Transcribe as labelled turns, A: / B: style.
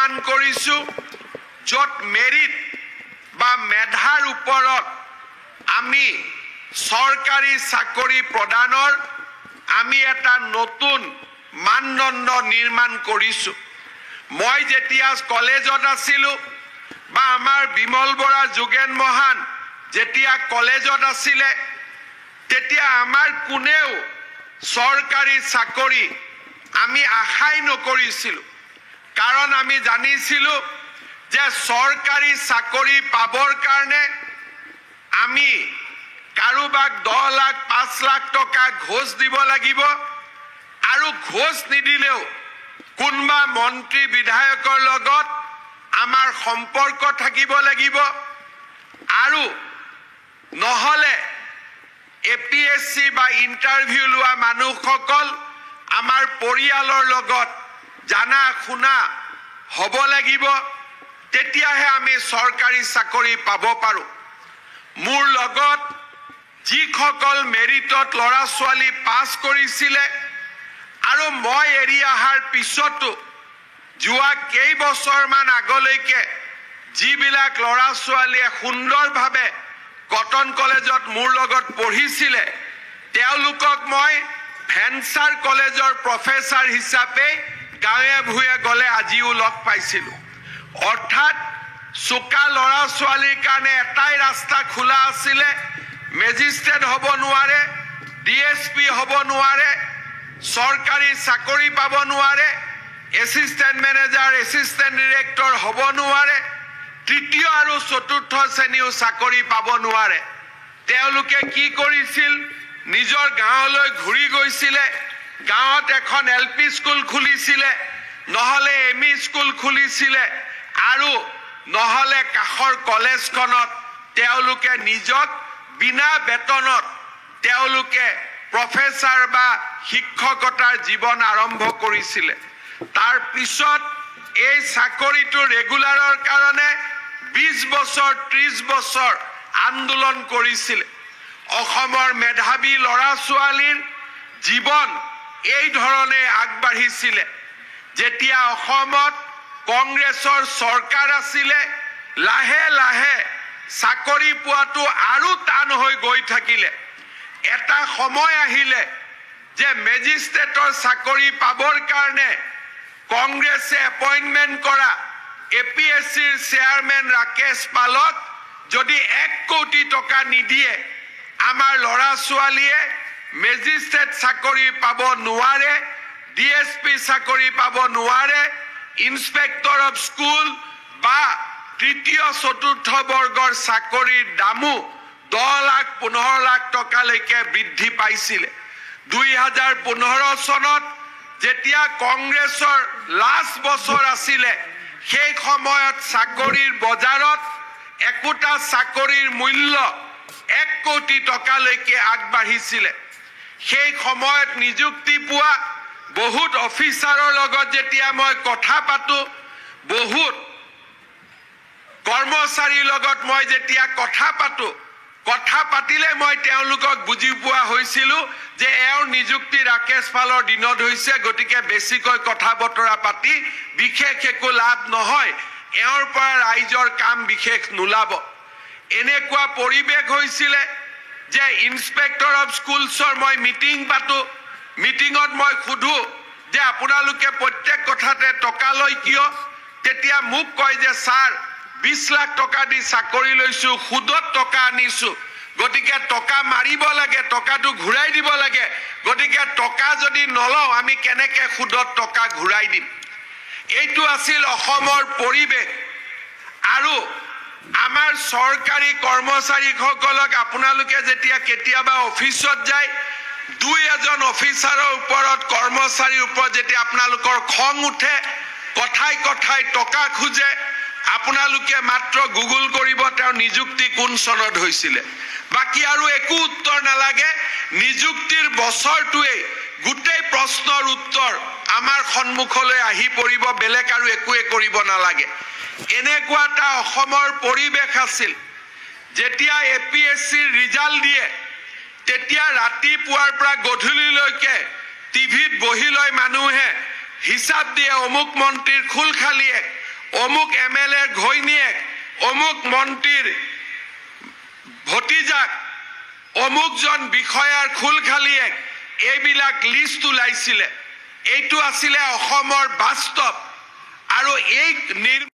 A: নিৰ্মাণ কৰিছোঁ য'ত মেৰিট বা মেধাৰ ওপৰত আমি চৰকাৰী চাকৰি প্ৰদানৰ আমি এটা নতুন মানদণ্ড নিৰ্মাণ কৰিছোঁ। মই যেতিয়া কলেজত আছিলোঁ বা আমাৰ বিমল বৰা যোগেন মহান যেতিয়া কলেজত আছিলে তেতিয়া আমাৰ কোনেও চৰকাৰী চাকৰি আমি আশাই নকৰিছিলোঁ, কাৰণ আমি জানিছিলোঁ যে চৰকাৰী চাকৰি পাবৰ কাৰণে আমি কাৰোবাক 10 লাখ 5 লাখ টকা ঘোষ দিব লাগিব, আৰু ঘোষ নিদিলেও কোনোবা মন্ত্ৰী বিধায়কৰ লগত আমাৰ সম্পৰ্ক থাকিব লাগিব, আৰু নহ'লে APSC বা ইণ্টাৰভিউ লোৱা মানুহসকল আমাৰ পৰিয়ালৰ লগত জানা শুনা হ'ব লাগিব, তেতিয়াহে আমি চৰকাৰী চাকৰি পাব পাৰোঁ। মোৰ লগত যিসকল মেৰিটত ল'ৰা ছোৱালী পাছ কৰিছিলে আৰু মই এৰি অহাৰ পিছতো যোৱা কেইবছৰমান আগলৈকে যিবিলাক ল'ৰা ছোৱালীয়ে সুন্দৰভাৱে কটন কলেজত মোৰ লগত পঢ়িছিলে তেওঁলোকক মই ভেঞ্চাৰ কলেজৰ প্ৰফেচাৰ হিচাপে গাঁৱে ভূঞে গ'লে আজিও লগ পাইছিলোঁ। অৰ্থাৎ চোকা ল'ৰা ছোৱালীৰ কাৰণে এটাই ৰাস্তা খোলা আছিলে, মেজিষ্ট্ৰেট হ'ব নোৱাৰে, DSP হ'ব নোৱাৰে, চৰকাৰী চাকৰি পাব নোৱাৰে, এছিষ্টেণ্ট মেনেজাৰ এছিষ্টেণ্ট ডিৰেক্টৰ হ'ব নোৱাৰে, তৃতীয় আৰু চতুৰ্থ শ্ৰেণীও চাকৰি পাব নোৱাৰে। তেওঁলোকে কি কৰিছিল, নিজৰ গাঁৱলৈ ঘূৰি গৈছিলে, গাঁৱত এখন LP স্কুল খুলিছিলে, নহ'লে ME স্কুল খুলিছিলে, আৰু নহ'লে কাষৰ কলেজখনত তেওঁলোকে নিজক বিনা বেতনত তেওঁলোকে প্ৰফেচাৰ বা শিক্ষকতাৰ জীৱন আৰম্ভ কৰিছিলে। তাৰ পিছত এই চাকৰিটো ৰেগুলাৰৰ কাৰণে 20 বছৰ 30 বছৰ আন্দোলন কৰিছিলে। অসমৰ মেধাৱী ল'ৰা ছোৱালীৰ জীৱন এই ধৰণে আগবাঢ়িছিলে। যেতিয়া অসমত কংগ্ৰেছৰ চৰকাৰ আছিলে লাহে লাহে চাকৰি পোৱাটো আৰু টান হৈ গৈ থাকিলে। এটা সময় আহিলে যে মেজিষ্ট্ৰেটৰ চাকৰি পাবৰ কাৰণে কংগ্ৰেছে এপইণ্টমেণ্ট কৰা APSCৰ চেয়াৰমেন ৰাকেশ পালক যদি 1 কোটি টকা নিদিয়ে আমাৰ ল'ৰা ছোৱালীয়ে মেজিষ্ট্ৰেট চাকৰি পাব নোৱাৰে, DSP চাকৰি পাব নোৱাৰে, ইন্সপেক্টৰ অফ স্কুল বা তৃতীয় চতুৰ্থ বৰ্গৰ চাকৰিৰ দামো 10 লাখ 15 লাখ টকালৈকে বৃদ্ধি পাইছিলে। 2015 চনত যেতিয়া কংগ্ৰেছৰ লাষ্ট বছৰ আছিলে সেই সময়ত চাকৰিৰ বজাৰত একোটা চাকৰিৰ মূল্য 1 কোটি টকালৈকে আগবাঢ়িছিলে। সেই সময়ত নিযুক্তি পোৱা বহুত অফিচাৰৰ লগত যেতিয়া মই কথা পাতো, বহুত কৰ্মচাৰীৰ লগত মই যেতিয়া কথা পাতিলে মই তেওঁলোকক বুজি পোৱা হৈছিলোঁ যে এওঁৰ নিযুক্তি ৰাকেশ পালৰ দিনত হৈছে, গতিকে বেছিকৈ কথা বতৰা পাতি বিশেষ একো লাভ নহয়, এওঁৰ পৰা ৰাইজৰ কাম বিশেষ নোলাব। এনেকুৱা পৰিৱেশ হৈছিলে যে ইন্সপেক্টৰ অফ স্কুলছৰ মই মিটিং পাতো, মিটিঙত মই সোধো যে আপোনালোকে প্ৰত্যেক কথাতে টকা লয় কিয়? তেতিয়া মোক কয় যে ছাৰ 20 লাখ টকা দি চাকৰি লৈছোঁ, সুদত টকা আনিছোঁ, গতিকে টকা মাৰিব লাগে, টকাটো ঘূৰাই দিব লাগে, গতিকে টকা যদি নলওঁ আমি কেনেকৈ সুদত টকা ঘূৰাই দিম? এইটো আছিল অসমৰ পৰিৱেশ। আৰু আমাৰ চৰকাৰী কৰ্মচাৰীসকলক আপোনালোকে যেতিয়া কেতিয়াবা অফিচত যায়, 2-এজন অফিচাৰৰ ওপৰত কৰ্মচাৰীৰ ওপৰত যেতিয়া আপোনালোকৰ খং উঠে, কথাই কথাই টকা খোজে, আপোনালোকে মাত্ৰ গুগল কৰিব তেওঁৰ নিযুক্তি কোন চনত হৈছিলে, বাকী আৰু একো উত্তৰ নালাগে। নিযুক্তিৰ বছৰটোৱে গোটেই প্ৰশ্নৰ উত্তৰ আমাৰ সন্মুখলৈ আহি পৰিব, বেলেগ আৰু একোৱে কৰিব নালাগে। এনেকুৱা এটা অসমৰ পৰিৱেশ আছিল। যেতিয়া APSCৰ ৰিজাল্ট দিয়ে তেতিয়া ৰাতিপুৱাৰ পৰা গধূলিলৈকে টিভিত বহি লৈ মানুহে হিচাপ দিয়ে, অমুক মন্ত্ৰীৰ খোল খালিয়ে, অমুক MLA ঘৈণীয়েক, অমুক মন্ত্ৰীৰ ভতিজাক, অমুকজন বিষয়াৰ খুলখালিয়েক, এইবিলাক লিষ্ট ওলাইছিলে। এইটো আছিলে অসমৰ বাস্তৱ। আৰু এই